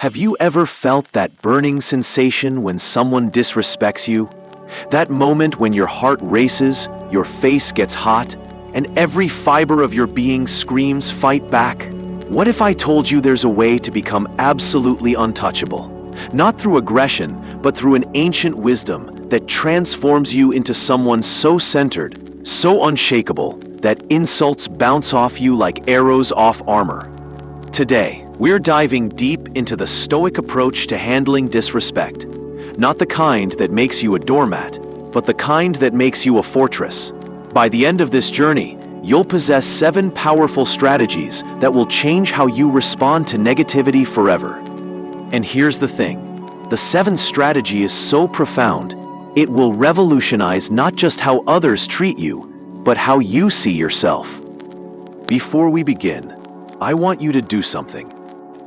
Have you ever felt that burning sensation when someone disrespects you? That moment when your heart races, your face gets hot, and every fiber of your being screams, "Fight back"? What if I told you there's a way to become absolutely untouchable? Not through aggression, but through an ancient wisdom that transforms you into someone so centered, so unshakable, that insults bounce off you like arrows off armor. Today, we're diving deep into the Stoic approach to handling disrespect. Not the kind that makes you a doormat, but the kind that makes you a fortress. By the end of this journey, you'll possess 7 powerful strategies that will change how you respond to negativity forever. And here's the thing, the 7th strategy is so profound, it will revolutionize not just how others treat you, but how you see yourself. Before we begin, I want you to do something.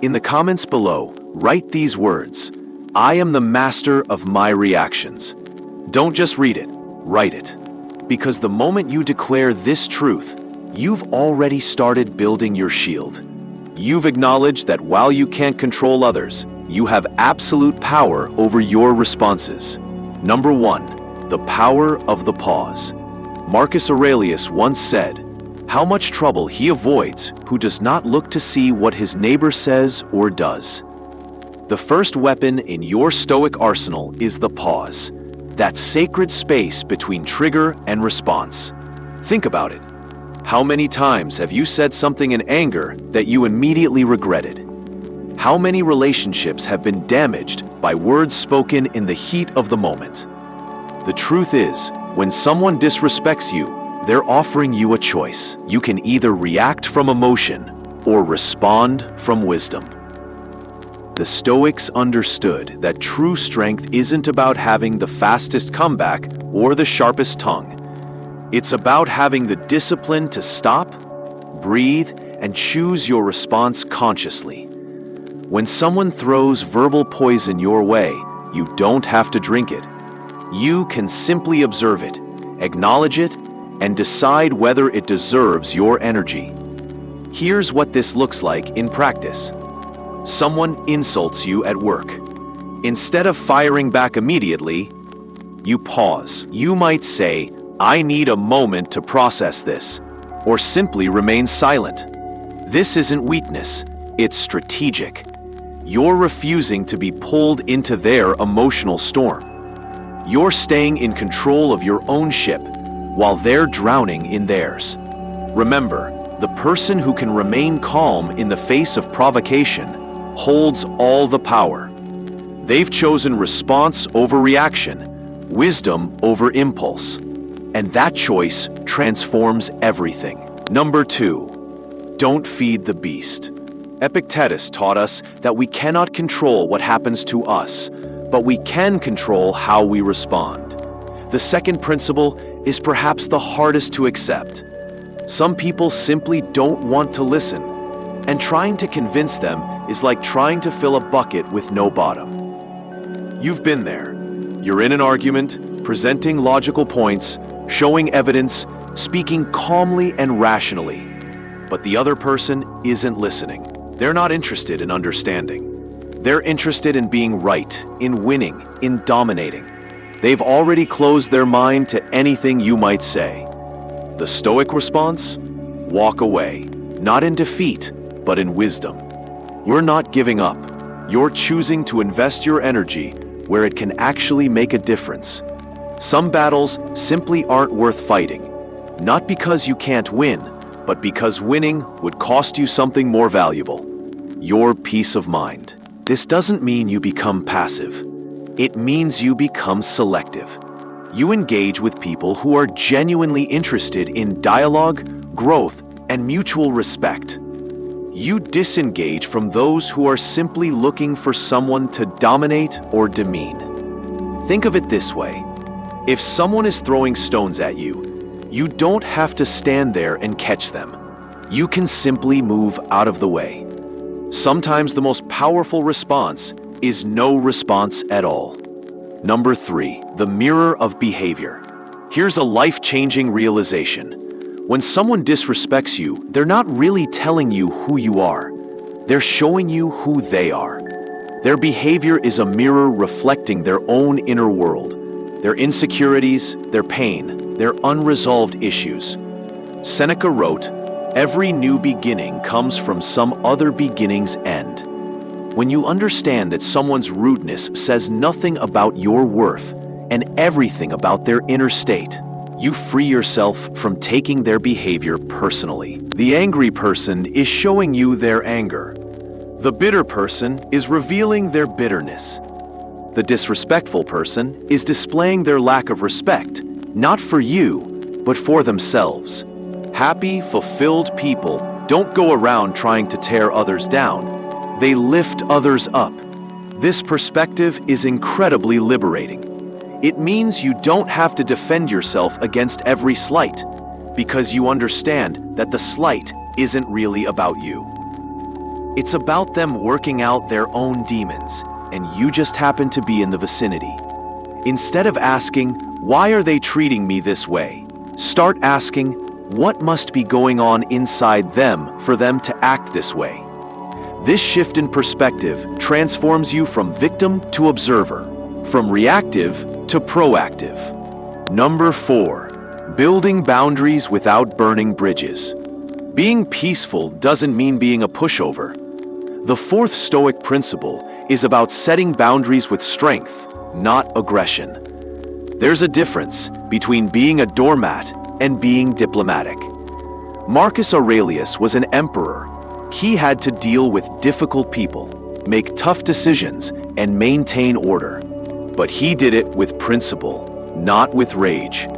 In the comments below, write these words: "I am the master of my reactions." Don't just read it, write it. Because the moment you declare this truth, you've already started building your shield. You've acknowledged that while you can't control others, you have absolute power over your responses. Number 1, the power of the pause. Marcus Aurelius once said, "How much trouble he avoids who does not look to see what his neighbor says or does." The first weapon in your Stoic arsenal is the pause, that sacred space between trigger and response. Think about it. How many times have you said something in anger that you immediately regretted? How many relationships have been damaged by words spoken in the heat of the moment? The truth is, when someone disrespects you, they're offering you a choice. You can either react from emotion or respond from wisdom. The Stoics understood that true strength isn't about having the fastest comeback or the sharpest tongue. It's about having the discipline to stop, breathe, and choose your response consciously. When someone throws verbal poison your way, you don't have to drink it. You can simply observe it, acknowledge it, and decide whether it deserves your energy. Here's what this looks like in practice. Someone insults you at work. Instead of firing back immediately, you pause. You might say, "I need a moment to process this," or simply remain silent. This isn't weakness, it's strategic. You're refusing to be pulled into their emotional storm. You're staying in control of your own ship while they're drowning in theirs. Remember, the person who can remain calm in the face of provocation holds all the power. They've chosen response over reaction, wisdom over impulse, and that choice transforms everything. Number 2, don't feed the beast. Epictetus taught us that we cannot control what happens to us, but we can control how we respond. The second principle is perhaps the hardest to accept. Some people simply don't want to listen, and trying to convince them is like trying to fill a bucket with no bottom. You've been there. You're in an argument, presenting logical points, showing evidence, speaking calmly and rationally. But the other person isn't listening. They're not interested in understanding. They're interested in being right, in winning, in dominating. They've already closed their mind to anything you might say. The Stoic response? Walk away, not in defeat, but in wisdom. You're not giving up. You're choosing to invest your energy where it can actually make a difference. Some battles simply aren't worth fighting, not because you can't win, but because winning would cost you something more valuable: your peace of mind. This doesn't mean you become passive. It means you become selective. You engage with people who are genuinely interested in dialogue, growth, and mutual respect. You disengage from those who are simply looking for someone to dominate or demean. Think of it this way. If someone is throwing stones at you, you don't have to stand there and catch them. You can simply move out of the way. Sometimes the most powerful response is no response at all. Number 3, the mirror of behavior. Here's a life-changing realization. When someone disrespects you, they're not really telling you who you are. They're showing you who they are. Their behavior is a mirror reflecting their own inner world, their insecurities, their pain, their unresolved issues. Seneca wrote, "Every new beginning comes from some other beginning's end." When you understand that someone's rudeness says nothing about your worth and everything about their inner state, you free yourself from taking their behavior personally. The angry person is showing you their anger. The bitter person is revealing their bitterness. The disrespectful person is displaying their lack of respect, not for you, but for themselves. Happy, fulfilled people don't go around trying to tear others down. They lift others up. This perspective is incredibly liberating. It means you don't have to defend yourself against every slight, because you understand that the slight isn't really about you. It's about them working out their own demons, and you just happen to be in the vicinity. Instead of asking, "Why are they treating me this way?" start asking, "What must be going on inside them for them to act this way?" This shift in perspective transforms you from victim to observer, from reactive to proactive. Number 4, building boundaries without burning bridges. Being peaceful doesn't mean being a pushover. The fourth Stoic principle is about setting boundaries with strength, not aggression. There's a difference between being a doormat and being diplomatic. Marcus Aurelius was an emperor. He had to deal with difficult people, make tough decisions, and maintain order. But he did it with principle, not with rage.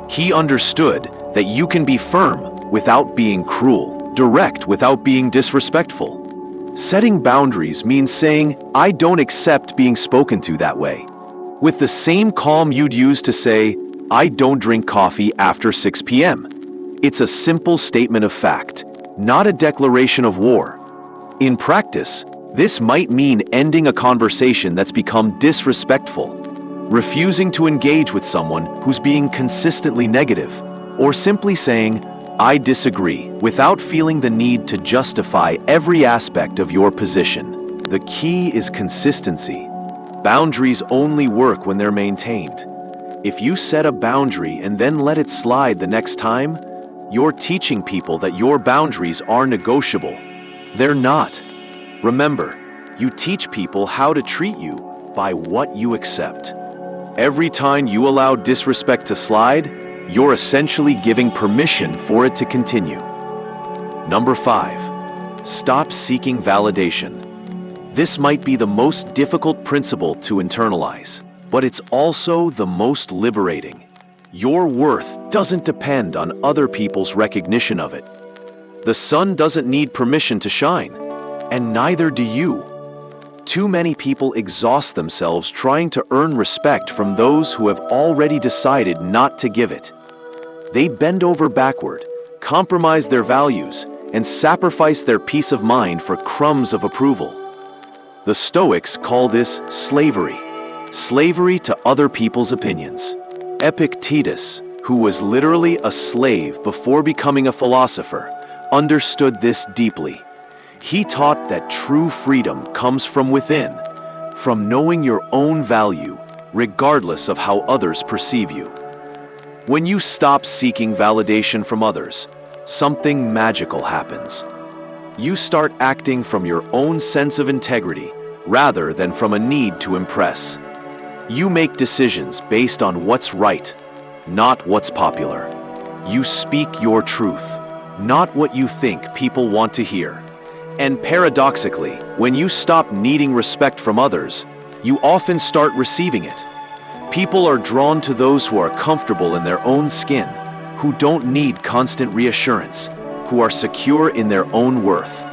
He understood that you can be firm without being cruel, direct without being disrespectful. Setting boundaries means saying, "I don't accept being spoken to that way," with the same calm you'd use to say, "I don't drink coffee after 6 p.m. It's a simple statement of fact, not a declaration of war. In practice, this might mean ending a conversation that's become disrespectful, refusing to engage with someone who's being consistently negative, or simply saying, "I disagree," without feeling the need to justify every aspect of your position. The key is consistency. Boundaries only work when they're maintained. If you set a boundary and then let it slide the next time, you're teaching people that your boundaries are negotiable. They're not. Remember, you teach people how to treat you by what you accept. Every time you allow disrespect to slide, you're essentially giving permission for it to continue. Number 5, stop seeking validation. This might be the most difficult principle to internalize, but it's also the most liberating. Your worth doesn't depend on other people's recognition of it. The sun doesn't need permission to shine, and neither do you. Too many people exhaust themselves trying to earn respect from those who have already decided not to give it. They bend over backward, compromise their values, and sacrifice their peace of mind for crumbs of approval. The Stoics call this slavery. Slavery to other people's opinions. Epictetus, who was literally a slave before becoming a philosopher, understood this deeply. He taught that true freedom comes from within, from knowing your own value, regardless of how others perceive you. When you stop seeking validation from others, something magical happens. You start acting from your own sense of integrity rather than from a need to impress. You make decisions based on what's right, not what's popular. You speak your truth, not what you think people want to hear. And paradoxically, when you stop needing respect from others, you often start receiving it. People are drawn to those who are comfortable in their own skin, who don't need constant reassurance, who are secure in their own worth.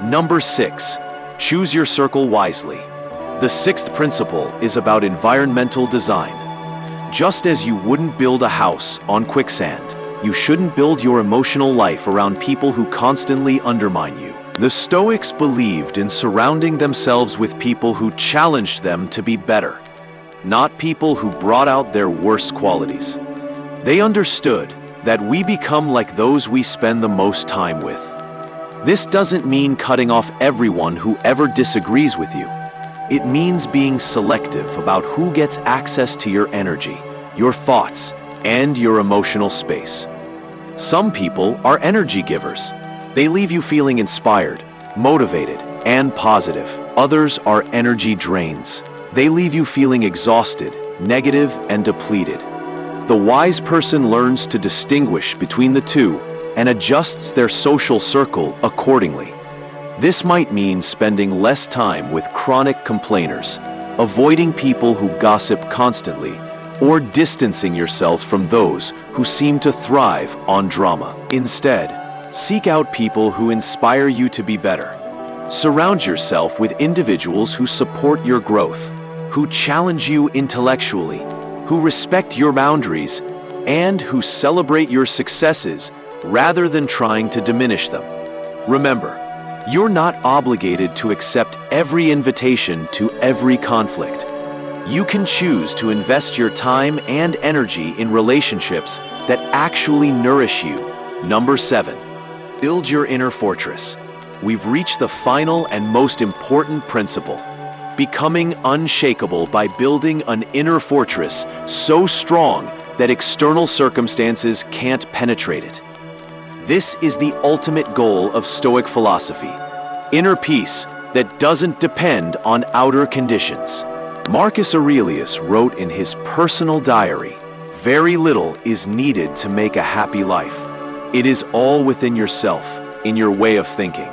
Number 6, choose your circle wisely. The sixth principle is about environmental design. Just as you wouldn't build a house on quicksand, you shouldn't build your emotional life around people who constantly undermine you. The Stoics believed in surrounding themselves with people who challenged them to be better, not people who brought out their worst qualities. They understood that we become like those we spend the most time with. This doesn't mean cutting off everyone who ever disagrees with you. It means being selective about who gets access to your energy, your thoughts, and your emotional space. Some people are energy givers. They leave you feeling inspired, motivated, and positive. Others are energy drains. They leave you feeling exhausted, negative, and depleted. The wise person learns to distinguish between the two and adjusts their social circle accordingly. This might mean spending less time with chronic complainers, avoiding people who gossip constantly, or distancing yourself from those who seem to thrive on drama. Instead, seek out people who inspire you to be better. Surround yourself with individuals who support your growth, who challenge you intellectually, who respect your boundaries, and who celebrate your successes rather than trying to diminish them. Remember, you're not obligated to accept every invitation to every conflict. You can choose to invest your time and energy in relationships that actually nourish you. Number 7, build your inner fortress. We've reached the final and most important principle, becoming unshakable by building an inner fortress so strong that external circumstances can't penetrate it. This is the ultimate goal of Stoic philosophy, inner peace that doesn't depend on outer conditions. Marcus Aurelius wrote in his personal diary, "Very little is needed to make a happy life. It is all within yourself, in your way of thinking."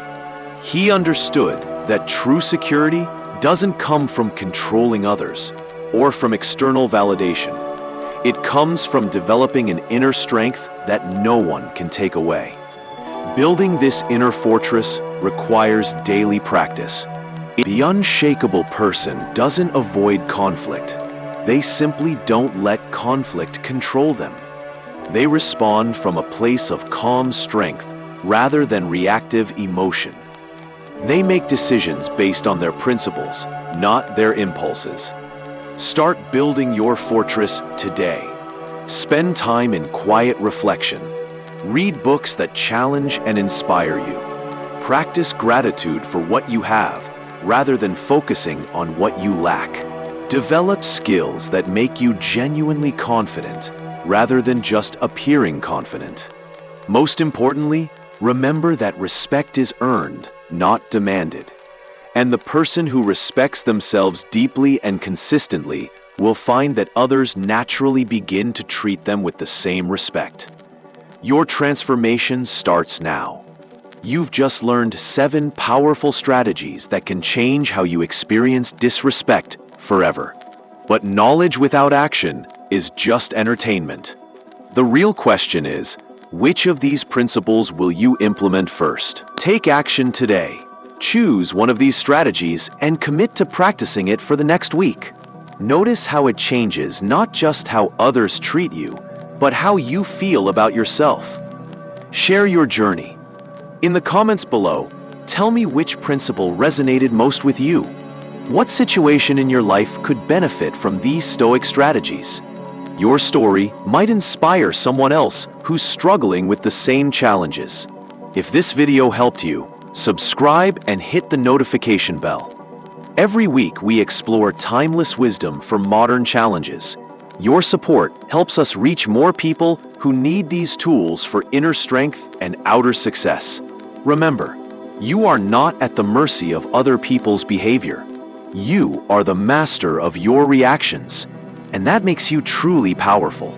He understood that true security doesn't come from controlling others or from external validation. It comes from developing an inner strength that no one can take away. Building this inner fortress requires daily practice. The unshakable person doesn't avoid conflict. They simply don't let conflict control them. They respond from a place of calm strength rather than reactive emotion. They make decisions based on their principles, not their impulses. Start building your fortress today. Spend time in quiet reflection. Read books that challenge and inspire you. Practice gratitude for what you have, rather than focusing on what you lack. Develop skills that make you genuinely confident, rather than just appearing confident. Most importantly, remember that respect is earned, not demanded. And the person who respects themselves deeply and consistently will find that others naturally begin to treat them with the same respect. Your transformation starts now. You've just learned 7 powerful strategies that can change how you experience disrespect forever. But knowledge without action is just entertainment. The real question is, which of these principles will you implement first? Take action today. Choose one of these strategies and commit to practicing it for the next week. Notice how it changes not just how others treat you, but how you feel about yourself. Share your journey. In the comments below, tell me which principle resonated most with you. What situation in your life could benefit from these Stoic strategies? Your story might inspire someone else who's struggling with the same challenges. If this video helped you, subscribe and hit the notification bell. Every week we explore timeless wisdom for modern challenges. Your support helps us reach more people who need these tools for inner strength and outer success. Remember, you are not at the mercy of other people's behavior. You are the master of your reactions, and that makes you truly powerful.